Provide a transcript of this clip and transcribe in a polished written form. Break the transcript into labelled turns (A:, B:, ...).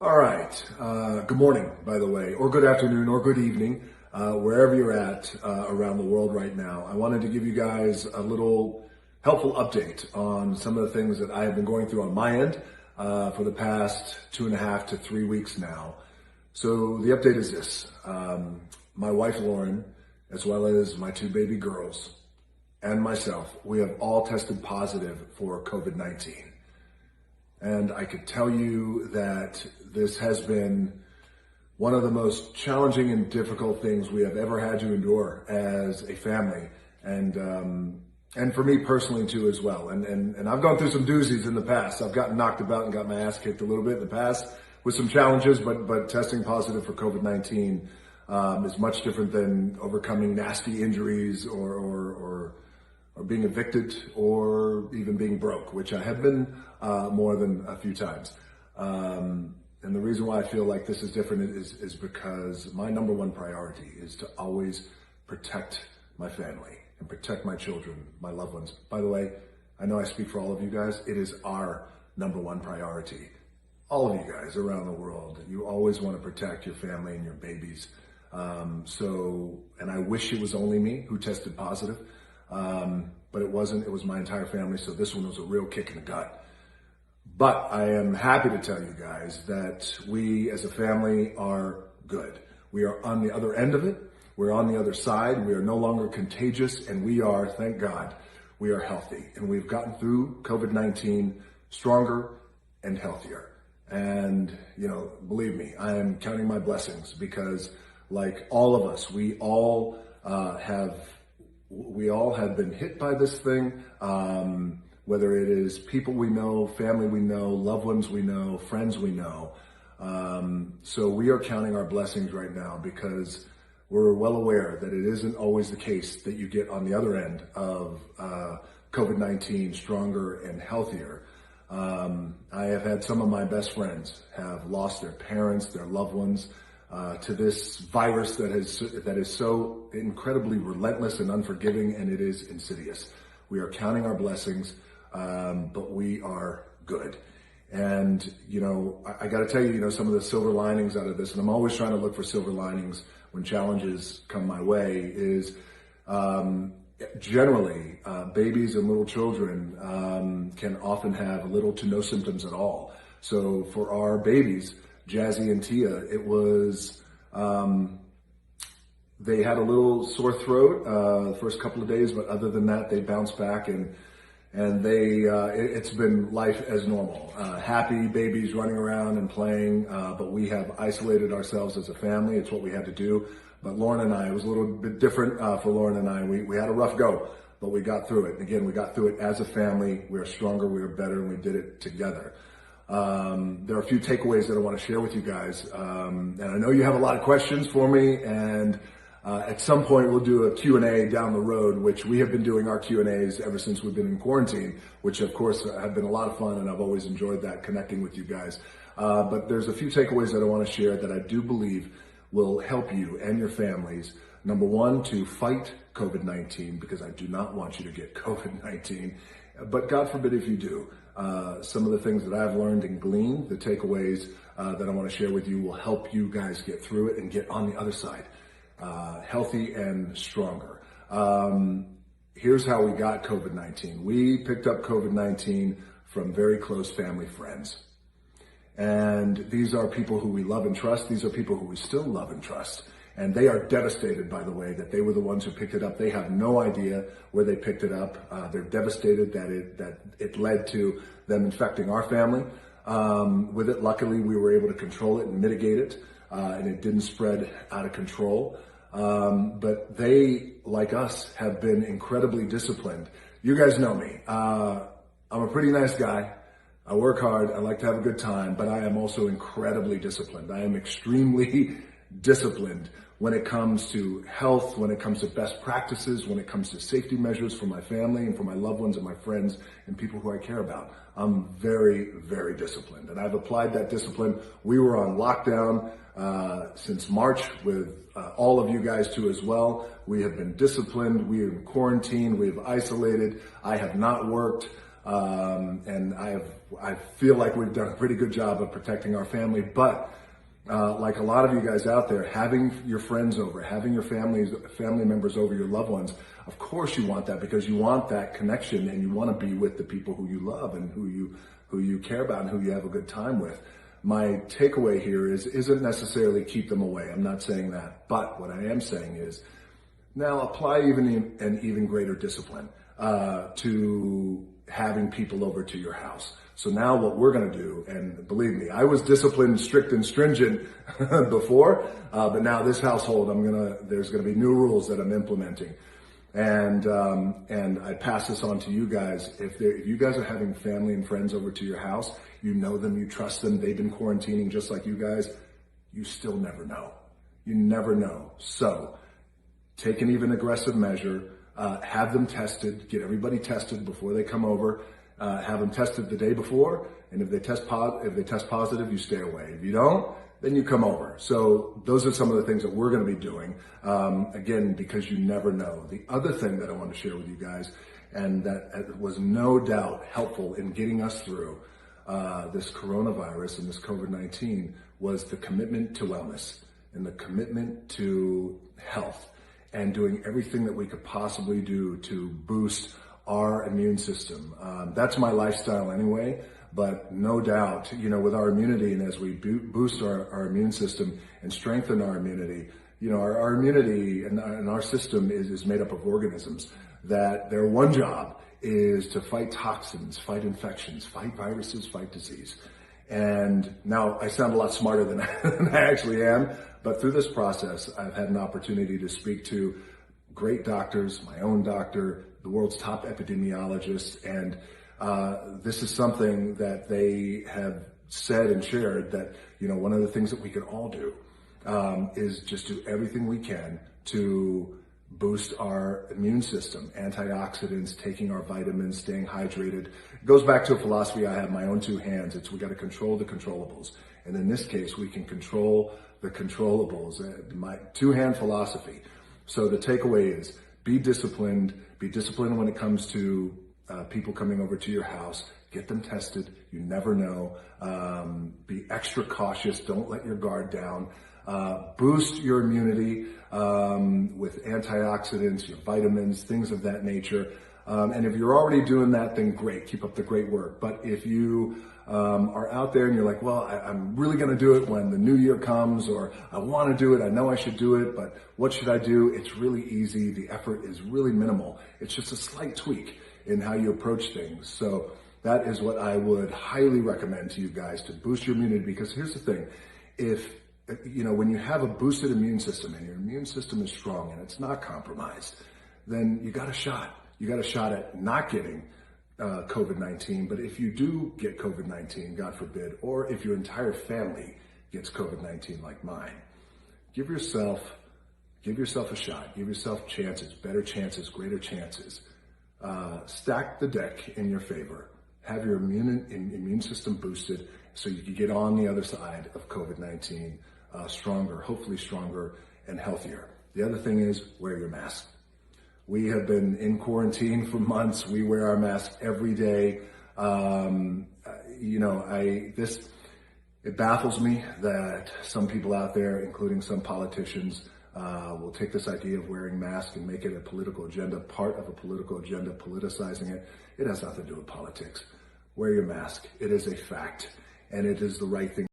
A: All right. Good morning, by the way, or good afternoon, or good evening, wherever you're at around the world right now. I wanted to give you guys a little helpful update on some of the things that I have been going through on my end for the past 2.5 to 3 weeks now. So the update is this. My wife, Lauren, as well as my two baby girls and myself, we have all tested positive for COVID-19. And I could tell you that this has been one of the most challenging and difficult things we have ever had to endure as a family, and for me personally too as well. And I've gone through some doozies in the past. I've gotten knocked about and got my ass kicked a little bit in the past with some challenges, but testing positive for COVID-19 is much different than overcoming nasty injuries or being evicted or even being broke, which I have been more than a few times. And the reason why I feel like this is different is because my number one priority is to always protect my family and protect my children, my loved ones. By the way, I know I speak for all of you guys. It is our number one priority. All of you guys around the world, you always want to protect your family and your babies. And I wish it was only me who tested positive. But it wasn't. It was my entire family. So this one was a real kick in the gut. But I am happy to tell you guys that we as a family are good. We are on the other end of it. We're on the other side. We are no longer contagious, and we are, thank God, we are healthy. And we've gotten through COVID-19 stronger and healthier. And, believe me, I am counting my blessings because like all of us, we all have been hit by this thing, whether it is people we know, family we know, loved ones we know, friends we know. So we are counting our blessings right now because we're well aware that it isn't always the case that you get on the other end of COVID-19 stronger and healthier. I have had some of my best friends have lost their parents, their loved ones, to this virus that is so incredibly relentless and unforgiving, and it is insidious. We are counting our blessings, but we are good. And, I got to tell you, some of the silver linings out of this, and I'm always trying to look for silver linings when challenges come my way, is generally babies and little children can often have little to no symptoms at all. So for our babies, Jazzy and Tia, it was, they had a little sore throat the first couple of days, but other than that, they bounced back and it's been life as normal. Happy babies running around and playing, but we have isolated ourselves as a family. It's what we had to do. But Lauren and I, it was a little bit different for Lauren and I. We had a rough go, but we got through it. And again, we got through it as a family. We are stronger, we are better, and we did it together. There are a few takeaways that I want to share with you guys. And I know you have a lot of questions for me, and at some point we'll do a Q&A down the road, which we have been doing our Q&As ever since we've been in quarantine, which of course have been a lot of fun, and I've always enjoyed that, connecting with you guys. But there's a few takeaways that I want to share that I do believe will help you and your families. Number one, to fight COVID-19, because I do not want you to get COVID-19, but God forbid if you do. Some of the things that I've learned and gleaned, the takeaways that I want to share with you will help you guys get through it and get on the other side, healthy and stronger. Here's how we got COVID-19. We picked up COVID-19 from very close family friends. And these are people who we love and trust. These are people who we still love and trust. And they are devastated, by the way, that they were the ones who picked it up. They have no idea where they picked it up. They're devastated that it led to them infecting our family with it. Luckily, we were able to control it and mitigate it, and it didn't spread out of control. But they, like us, have been incredibly disciplined. You guys know me. I'm a pretty nice guy. I work hard. I like to have a good time, but I am also incredibly disciplined. I am extremely disciplined when it comes to health, when it comes to best practices, when it comes to safety measures for my family and for my loved ones and my friends and people who I care about. I'm very, very disciplined, and I've applied that discipline. We were on lockdown since March with all of you guys too as well. We have been disciplined. We are in quarantine. We have isolated. I have not worked. And I feel like we've done a pretty good job of protecting our family. But like a lot of you guys out there, having your friends over, having your family members over, your loved ones, of course you want that, because you want that connection and you want to be with the people who you love and who you care about and who you have a good time with. My takeaway here isn't necessarily keep them away. I'm not saying that. But what I am saying is now apply an even greater discipline to having people over to your house. So now what we're going to do, and believe me, I was disciplined, strict, and stringent before, but now this household, there's going to be new rules that I'm implementing. And I pass this on to you guys. If you guys are having family and friends over to your house, you know them, you trust them, they've been quarantining just like you guys, you still never know. You never know. So take an even aggressive measure, have them tested, get everybody tested before they come over, have them tested the day before, and if they test positive, you stay away. If you don't, then you come over. So those are some of the things that we're going to be doing, again, because you never know. The other thing that I want to share with you guys, and that was no doubt helpful in getting us through this coronavirus and this COVID-19, was the commitment to wellness and the commitment to health and doing everything that we could possibly do to boost our immune system. That's my lifestyle anyway, but no doubt, with our immunity, and as we boost our immune system and strengthen our immunity, our immunity and our system is made up of organisms that their one job is to fight toxins, fight infections, fight viruses, fight disease. And now I sound a lot smarter than I actually am, but through this process, I've had an opportunity to speak to great doctors, my own doctor, the world's top epidemiologists, and this is something that they have said and shared that, one of the things that we can all do is just do everything we can to boost our immune system, antioxidants, taking our vitamins, staying hydrated. It goes back to a philosophy I have, my own two hands. we got to control the controllables. And in this case, we can control the controllables, my two-hand philosophy. So the takeaway is be disciplined when it comes to people coming over to your house. Get them tested. You never know. Be extra cautious. Don't let your guard down. Boost your immunity with antioxidants, your vitamins, things of that nature. And if you're already doing that, then great. Keep up the great work. But if you are out there and you're like, well, I'm really going to do it when the new year comes, or I want to do it, I know I should do it, but what should I do? It's really easy. The effort is really minimal. It's just a slight tweak in how you approach things. So that is what I would highly recommend to you guys, to boost your immunity. Because here's the thing, when you have a boosted immune system and your immune system is strong and it's not compromised, then you got a shot. You got a shot at not getting COVID-19. But if you do get COVID-19, God forbid, or if your entire family gets COVID-19 like mine, give yourself a shot. Give yourself chances, better chances, greater chances. Stack the deck in your favor. Have your immune system boosted so you can get on the other side of COVID-19 stronger, hopefully stronger and healthier. The other thing is wear your mask. We have been in quarantine for months. We wear our mask every day. It baffles me that some people out there, including some politicians, will take this idea of wearing masks and make it a political agenda, part of a political agenda, politicizing it. It has nothing to do with politics. Wear your mask. It is a fact, and it is the right thing.